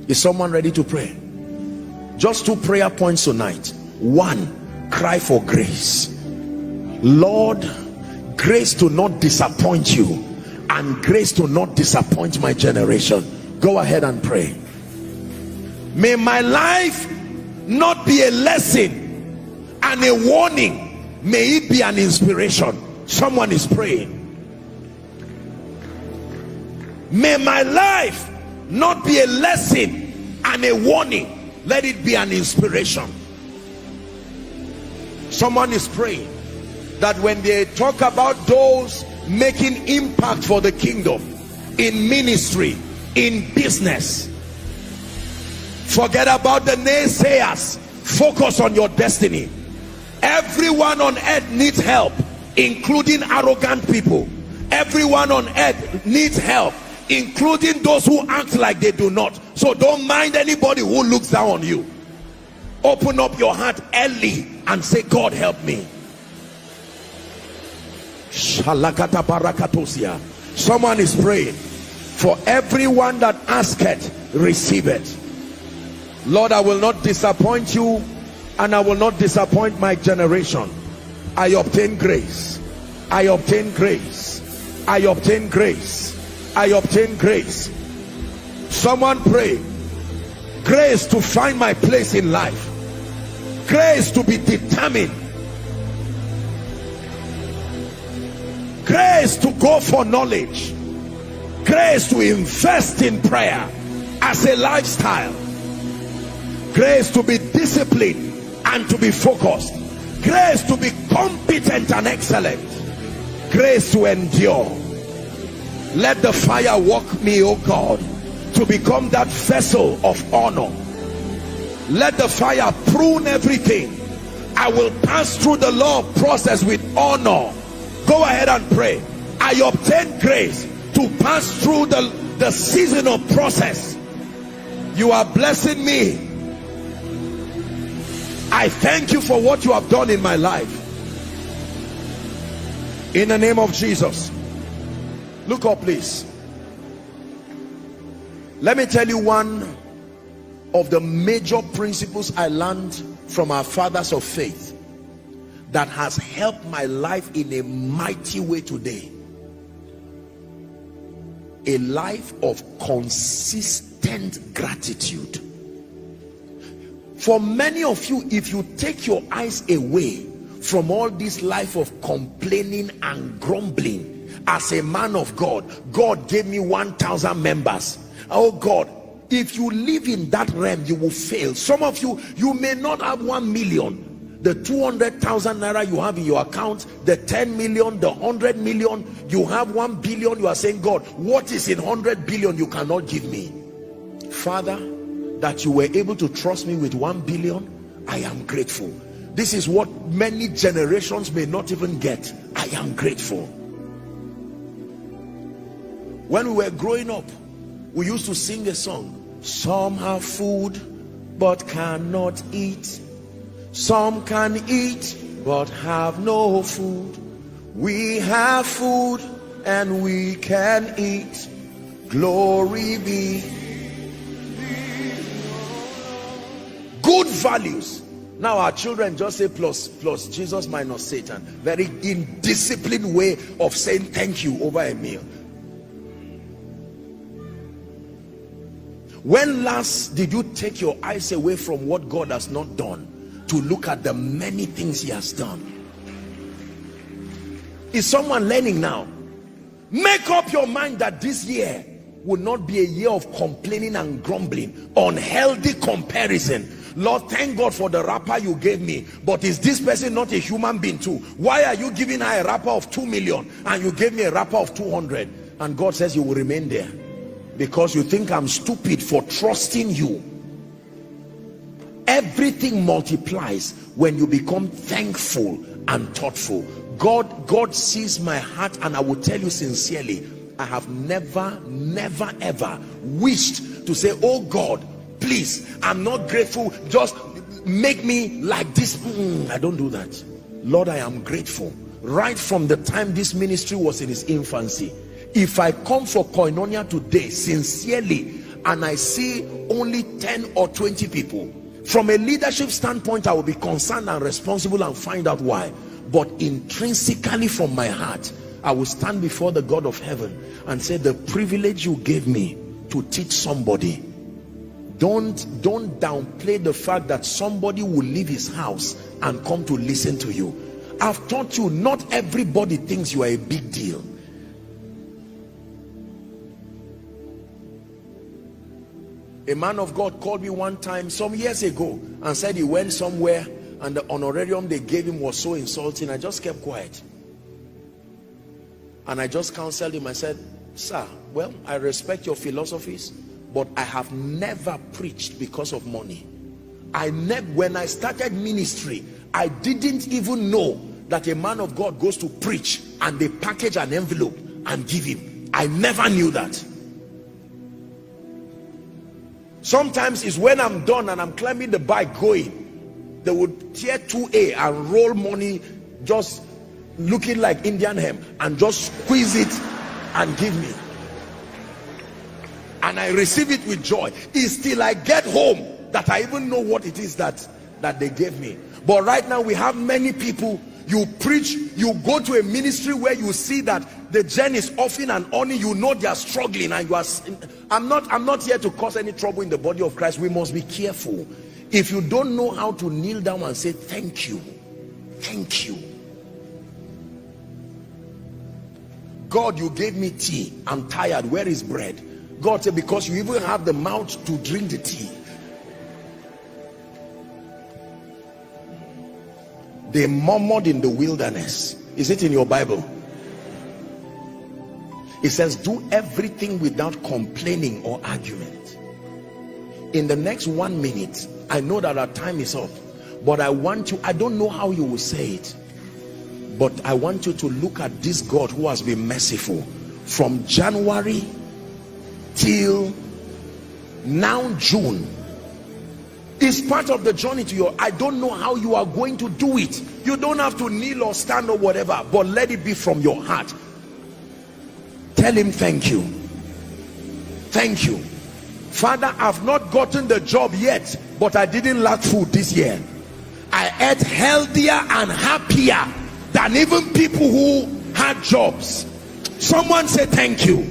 Is someone ready to pray? Just 2 prayer points tonight. 1, cry for grace. Lord, grace to not disappoint you, and grace to not disappoint my generation. Go ahead and pray. May my life not be a lesson and a warning, may it be an inspiration. Someone is praying. May my life not be a lesson and a warning, let it be an inspiration. Someone is praying that when they talk about those making impact for the kingdom in ministry, in business, forget about the naysayers, focus on your destiny. Everyone on earth needs help, including arrogant people. Everyone on earth needs help, including those who act like they do not. So don't mind anybody who looks down on you. Open up your heart early and say, God help me. Someone is praying. For everyone that asketh, receive it. Lord, I will not disappoint you, and I will not disappoint my generation. I obtain grace. I obtain grace. I obtain grace. I obtain grace. Someone pray. Grace to find my place in life. Grace to be determined. Grace to go for knowledge. Grace to invest in prayer as a lifestyle. Grace to be disciplined and to be focused. Grace to be competent and excellent. Grace to endure. Let the fire walk me, oh God, to become that vessel of honor. Let the fire prune everything. I will pass through the law process with honor. Go ahead and pray. I obtain grace to pass through the season of process. You are blessing me. I thank you for what you have done in my life. In the name of Jesus. Look up, please. Let me tell you one of the major principles I learned from our fathers of faith that has helped my life in a mighty way today. A life of consistent gratitude. For many of you, if you take your eyes away from all this life of complaining and grumbling, as a man of God, God gave me 1,000 members. Oh God, if you live in that realm, you will fail. Some of you, you may not have 1 million. The 200,000 naira you have in your account, the 10 million, the 100 million, you have 1 billion. You are saying, God, what is in 100 billion you cannot give me? Father, that you were able to trust me with 1 billion, I am grateful. This is what many generations may not even get. I am grateful. When we were growing up, we used to sing a song. Some have food but cannot eat. Some can eat but have no food. We have food and we can eat. Glory be. Good values. Now our children just say plus Jesus minus Satan. Very indisciplined way of saying thank you over a meal. When last did you take your eyes away from what God has not done to look at the many things he has done? Is someone learning now? Make up your mind that this year will not be a year of complaining and grumbling, unhealthy comparison. Lord, thank God for the rapper you gave me, but is this person not a human being too? Why are you giving her a rapper of 2 million and you gave me a rapper of 200? And God says you will remain there because you think I'm stupid for trusting you. Everything multiplies when you become thankful and thoughtful. God sees my heart, and I will tell you sincerely, I have never ever wished to say, oh God, please, I'm not grateful, just make me like this. I don't do that. Lord, I am grateful. Right from the time this ministry was in its infancy, if I come for koinonia today, sincerely, and I see only 10 or 20 people, from a leadership standpoint, I will be concerned and responsible and find out why. But intrinsically from my heart, I will stand before the God of heaven and say, the privilege you gave me to teach somebody, don't downplay the fact that somebody will leave his house and come to listen to you. I've taught you, not everybody thinks you are a big deal. A man of God called me one time some years ago and said he went somewhere and the honorarium they gave him was so insulting. I just kept quiet and I just counseled him. I said, sir, well, I respect your philosophies, but I have never preached because of money. When I started ministry, I didn't even know that a man of God goes to preach and they package an envelope and give him. I never knew that. Sometimes it's when I'm done and I'm climbing the bike going, they would tear 2A and roll money, just looking like Indian hemp, and just squeeze it and give me. And I receive it with joy. It's till I get home that I even know what it is that they gave me. But right now we have many people, you preach, you go to a ministry where you see that the gen is offering and only, you know they are struggling, and you are, I'm not here to cause any trouble in the body of Christ. We must be careful. If you don't know how to kneel down and say thank you, thank you. God, you gave me tea, I'm tired, where is bread? God said, because you even have the mouth to drink the tea. They murmured in the wilderness. Is it in your Bible? It says, do everything without complaining or argument. In the next 1 minute, I know that our time is up, but I want you, I don't know how you will say it, but I want you to look at this God who has been merciful from January till now June. It's part of the journey to your, I don't know how you are going to do it. You don't have to kneel or stand or whatever, but let it be from your heart. Tell him thank you. Thank you. Father, I've not gotten the job yet, but I didn't lack food this year. I ate healthier and happier than even people who had jobs. Someone say thank you.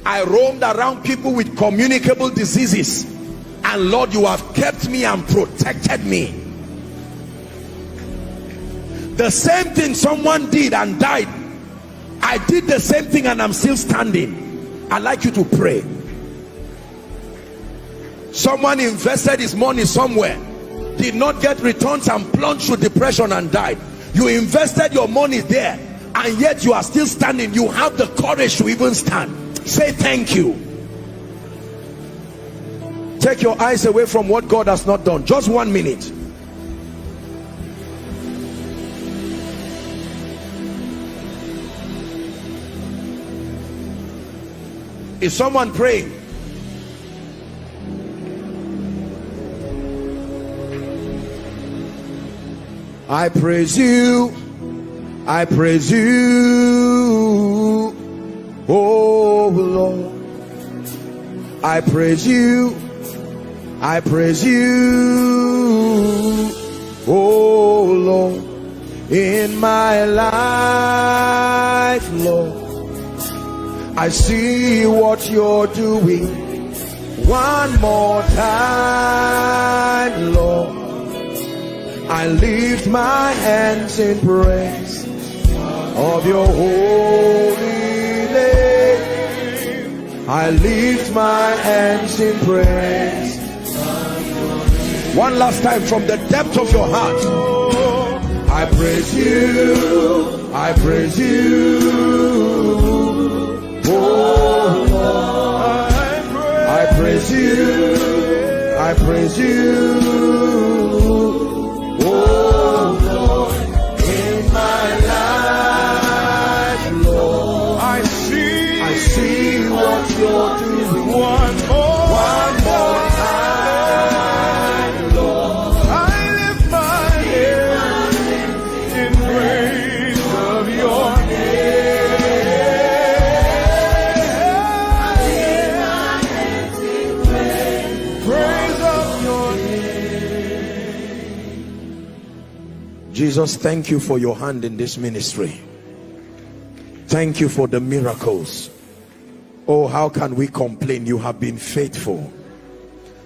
I roamed around people with communicable diseases, and Lord, you have kept me and protected me. The same thing someone did and died, I did the same thing and I'm still standing. I'd like you to pray. Someone invested his money somewhere, did not get returns and plunged to depression and died. You invested your money there and yet you are still standing. You have the courage to even stand. Say thank you. Take your eyes away from what God has not done. Just 1 minute. Is someone praying? I praise you. I praise you. Oh Lord, I praise you. I praise you. Oh Lord, in my life, Lord, I see what you're doing. One more time, Lord, I lift my hands in praise of your holy. I lift my hands in praise. One last time from the depth of your heart. I praise you. I praise you. Oh Lord, I praise you. I praise you. Oh Lord, in my life, Lord, I see what you're doing. One more time, Lord, I lift my hands in praise of your name. Jesus, thank you for your hand in this ministry. Thank you for the miracles. Oh, how can we complain? You have been faithful.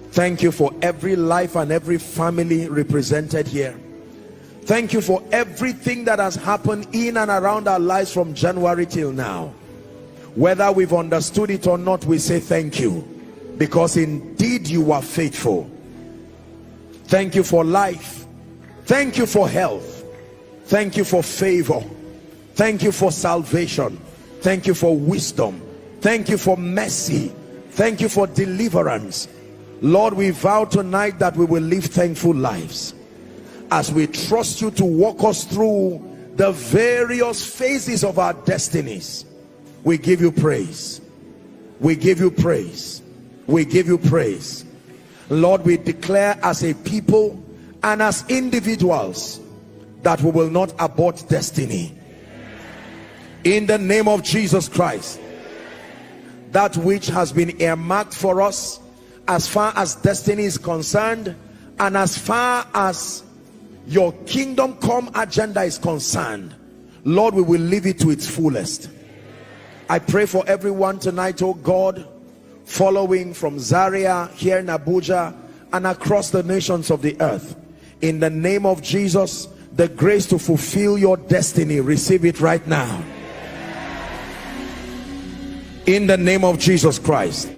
Thank you for every life and every family represented here. Thank you for everything that has happened in and around our lives from January till now. Whether we've understood it or not, we say thank you, because indeed you are faithful. Thank you for life. Thank you for health. Thank you for favor. Thank you for salvation. Thank you for wisdom. Thank you for mercy. Thank you for deliverance. Lord, we vow tonight that we will live thankful lives as we trust you to walk us through the various phases of our destinies. We give you praise. We give you praise. We give you praise. Lord, we declare as a people and as individuals that we will not abort destiny. In the name of Jesus Christ, that which has been earmarked for us as far as destiny is concerned, and as far as your kingdom come agenda is concerned, Lord, we will live it to its fullest. I pray for everyone tonight, oh God, following from Zaria, here in Abuja, and across the nations of the earth. In the name of Jesus, the grace to fulfill your destiny, receive it right now. In the name of Jesus Christ.